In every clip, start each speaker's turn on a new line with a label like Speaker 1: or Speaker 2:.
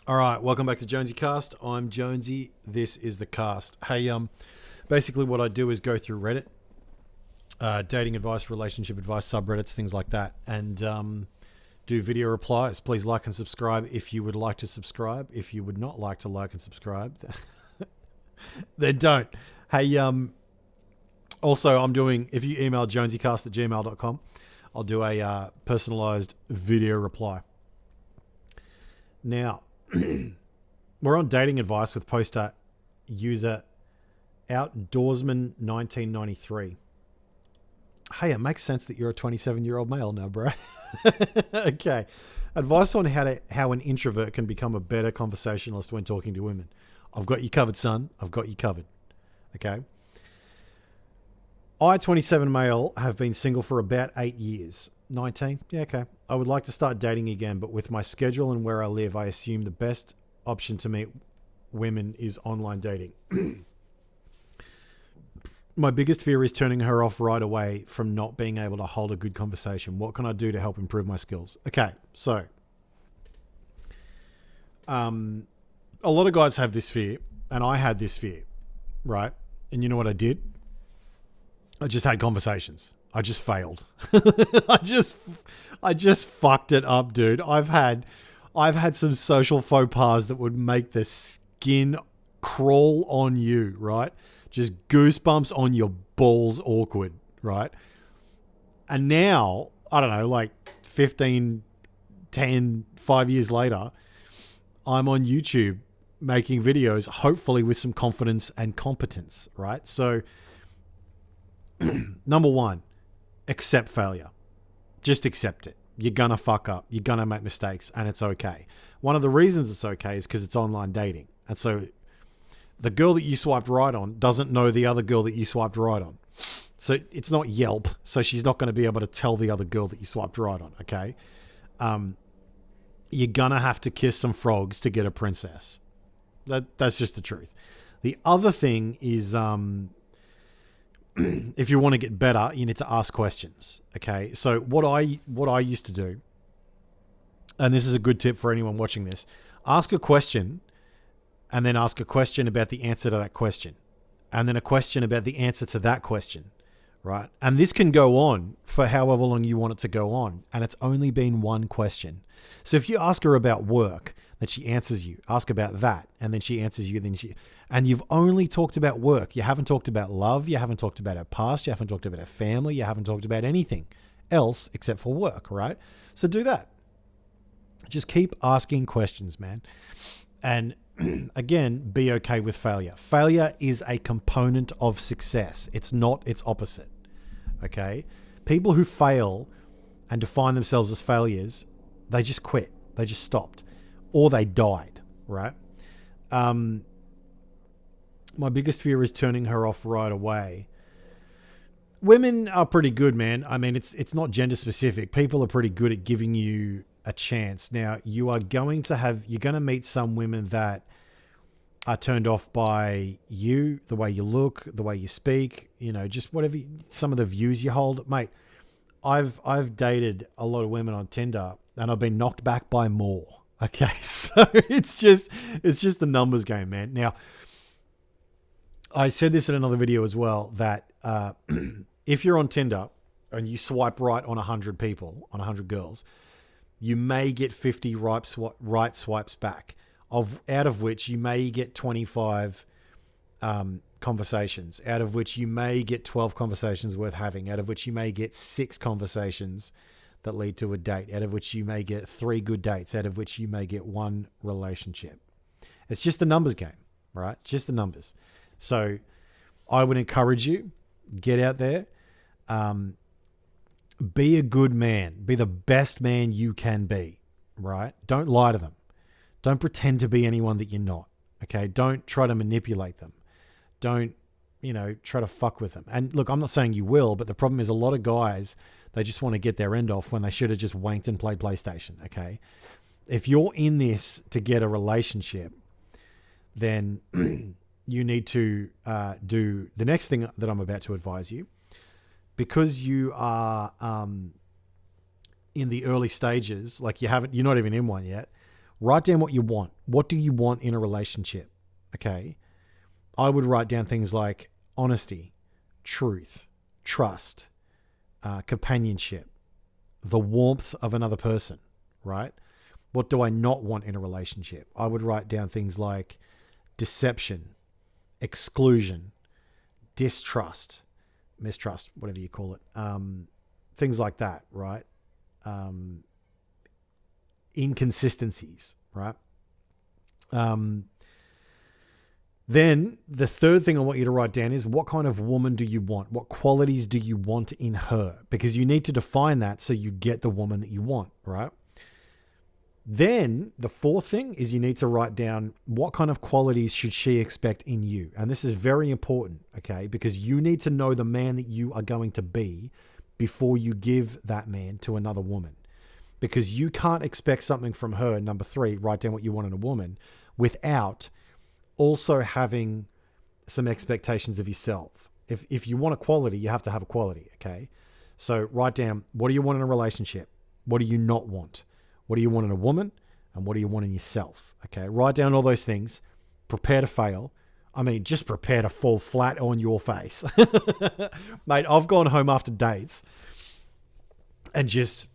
Speaker 1: All right, welcome back to Jonesycast. I'm Jonesy. This is the cast. Hey, basically what I do is go through Reddit, dating advice, relationship advice, subreddits, things like that, and do video replies. Please like and subscribe if you would like to subscribe. If you would not like to like and subscribe, then don't. Hey, also I'm doing, if you email jonesycast@gmail.com, I'll do a personalized video reply. Now, we're on dating advice with poster user Outdoorsman1993. Hey, it makes sense that you're a 27-year-old male now, bro. Okay. Advice on how an introvert can become a better conversationalist when talking to women. I've got you covered, son. I've got you covered. Okay. I, 27 male, have been single for about 8 years. 19? Yeah, okay. I would like to start dating again, but with my schedule and where I live, I assume the best option to meet women is online dating. My biggest fear is turning her off right away from not being able to hold a good conversation. What can I do to help improve my skills? Okay, so a lot of guys have this fear, and I had this fear, right? And you know what I did? I just had conversations. I just failed. I just fucked it up, dude. I've had some social faux pas that would make the skin crawl on you, right? Just goosebumps on your balls awkward, right? And now, I don't know, like 15, 10, 5 years later, I'm on YouTube making videos, hopefully with some confidence and competence, right? So, number one, accept failure. Just accept it. You're going to fuck up. You're going to make mistakes, and it's okay. One of the reasons it's okay is because it's online dating. And so the girl that you swiped right on doesn't know the other girl that you swiped right on. So it's not Yelp, so she's not going to be able to tell the other girl that you swiped right on, okay? You're going to have to kiss some frogs to get a princess. That's just the truth. The other thing is... if you want to get better, you need to ask questions. Okay. So what I used to do, and this is a good tip for anyone watching this, ask a question and then ask a question about the answer to that question. And then a question about the answer to that question. Right. And this can go on for however long you want it to go on. And it's only been one question. So if you ask her about work, then she answers you. Ask about that. And then she answers you. And you've only talked about work. You haven't talked about love. You haven't talked about her past. You haven't talked about her family. You haven't talked about anything else except for work, right? So do that. Just keep asking questions, man. And again, be okay with failure. Failure is a component of success. It's not its opposite, okay? People who fail and define themselves as failures, they just quit. They just stopped. Or they died, right? My biggest fear is turning her off right away. Women are pretty good, man. I mean, it's not gender specific. People are pretty good at giving you a chance. Now, you're going to meet some women that are turned off by you, the way you look, the way you speak, just whatever, some of the views you hold. Mate, I've dated a lot of women on Tinder and I've been knocked back by more. Okay, so it's just the numbers game, man. Now, I said this in another video as well, that if you're on Tinder and you swipe right on 100 people, on 100 girls, you may get 50 right swipes back, out of which you may get 25 conversations, out of which you may get 12 conversations worth having, out of which you may get 6 conversations that lead to a date, out of which you may get 3 good dates, out of which you may get 1 relationship. It's just the numbers game, right? Just the numbers. So I would encourage you, get out there, be a good man, be the best man you can be, right? Don't lie to them. Don't pretend to be anyone that you're not, okay? Don't try to manipulate them. Don't, try to fuck with them. And look, I'm not saying you will, but the problem is a lot of guys, they just want to get their end off when they should have just wanked and played PlayStation, okay? If you're in this to get a relationship, then you need to do the next thing that I'm about to advise you. Because you are in the early stages, like you're not even in one yet, Write down what you want. What do you want in a relationship? Okay. I would write down things like honesty, truth, trust, companionship, the warmth of another person, right? What do I not want in a relationship? I would write down things like deception, exclusion, distrust, mistrust, whatever you call it. Things like that, right? Inconsistencies, right? Then the third thing I want you to write down is what kind of woman do you want? What qualities do you want in her? Because you need to define that so you get the woman that you want, right? Then the fourth thing is you need to write down what kind of qualities should she expect in you. And this is very important, okay? Because you need to know the man that you are going to be before you give that man to another woman. Because you can't expect something from her, number 3, write down what you want in a woman, without also having some expectations of yourself. If you want a quality, you have to have a quality, okay? So write down, what do you want in a relationship? What do you not want? What do you want in a woman? And what do you want in yourself? Okay, write down all those things. Prepare to fail. I mean, just prepare to fall flat on your face. Mate, I've gone home after dates and just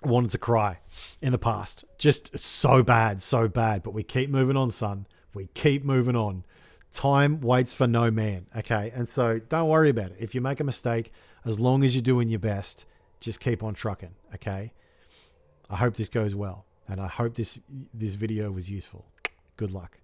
Speaker 1: wanted to cry in the past. Just so bad. But we keep moving on, son. We keep moving on. Time waits for no man, okay? And so don't worry about it. If you make a mistake, as long as you're doing your best, just keep on trucking, okay? I hope this goes well, and I hope this video was useful. Good luck.